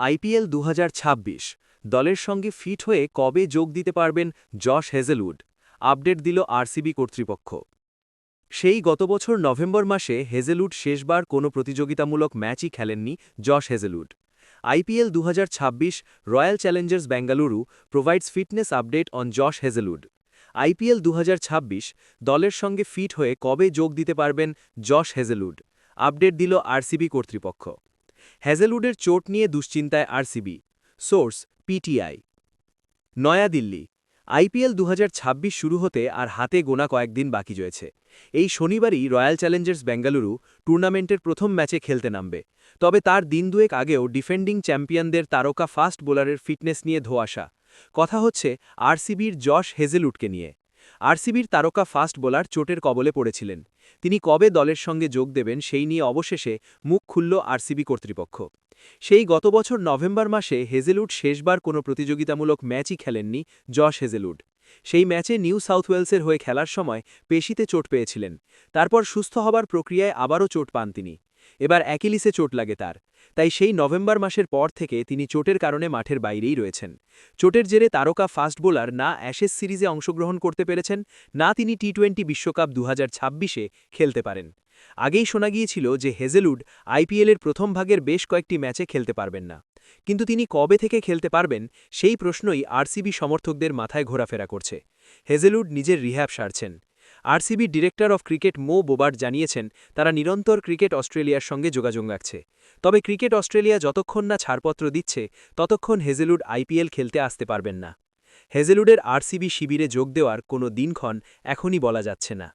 IPL ২০২৬ দলের সঙ্গে fit হয়ে কবে যোগ দিতে পারবেন জশ হেজেলউড? আপডেট দিল আরসিবি কর্তৃপক্ষ। সেই গত বছর নভেম্বর মাসে হেজেলউড শেষবার কোনো প্রতিযোগিতামূলক ম্যাচই খেলেননি Josh Hazlewood. IPL ২০২৬ royal challengers Bengaluru provides fitness update on Josh Hazlewood. IPL ২০২৬ দলের সঙ্গে ফিট হয়ে কবে যোগ দিতে পারবেন জশ হেজেলউড? আপডেট দিল আরসিবি কর্তৃপক্ষ। হেজেলউডের চোট নিয়ে দুশ্চিন্তায় RCB. Source PTI. New Delhi. IPL ২০২৬ শুরু হতে আর হাতে গোনা কয়েকদিন বাকি রয়েছে। এই শনিবারই রয়্যাল চ্যালেঞ্জার্স বেঙ্গালুরু টুর্নামেন্টের প্রথম ম্যাচে খেলতে নামবে। তবে তার দিন দুয়েক আগেও ডিফেন্ডিং চ্যাম্পিয়নদের তারকা ফাস্ট বোলারের ফিটনেস নিয়ে ধোঁয়াশা। কথা হচ্ছে আরসিবির জশ হেজেলউডকে নিয়ে। আরসিবির তারকা ফাস্ট বোলার চোটের কবলে পড়েছিলেন। তিনি কবে দলের সঙ্গে যোগ দেবেন সেই নিয়ে অবশেষে মুখ খুলল আরসিবি কর্তৃপক্ষ। সেই গত বছর নভেম্বর মাসে হেজেলউড শেষবার কোনো প্রতিযোগিতামূলক ম্যাচই খেলেননি জশ হেজেলউড। সেই ম্যাচে নিউ সাউথ ওয়েলসের হয়ে খেলার সময় পেশিতে চোট পেয়েছিলেন। তারপর সুস্থ হবার প্রক্রিয়ায় আবারও চোট পান তিনি। এবার অ্যাকিলিসে চোট লাগে তার। তাই সেই নভেম্বর মাসের পর থেকে তিনি চোটের কারণে মাঠের বাইরেই রয়েছেন। চোটের জেরে তারকা ফাস্ট বোলার না অ্যাশেজ সিরিজে অংশগ্রহণ করতে পেরেছেন, না তিনি টি-20 বিশ্বকাপ ২০২৬-এ খেলতে পারেন। আগেই শোনা গিয়েছিল যে হেজেলউড আইপিএলের প্রথম ভাগের বেশ কয়েকটি ম্যাচে খেলতে পারবেন না। কিন্তু তিনি কবে থেকে খেলতে পারবেন সেই প্রশ্নই আরসিবি সমর্থকদের মাথায় ঘোরাফেরা করছে। হেজেলউড নিজের রিহ্যাব সারছেন। RCB director of cricket Mo Bobat জানিয়েছেন তারা নিরন্তর ক্রিকেট অস্ট্রেলিয়ার সঙ্গে যোগাযোগ রাখছে। তবে ক্রিকেট অস্ট্রেলিয়া যতক্ষণ না ছাড়পত্র দিচ্ছে ততক্ষণ হেজেলউড আইপিএল খেলতে আসতে পারবেন না। হেজেলউডের আরসিবি শিবিরে যোগ দেওয়ার কোনো দিনক্ষণ এখনই বলা যাচ্ছে না।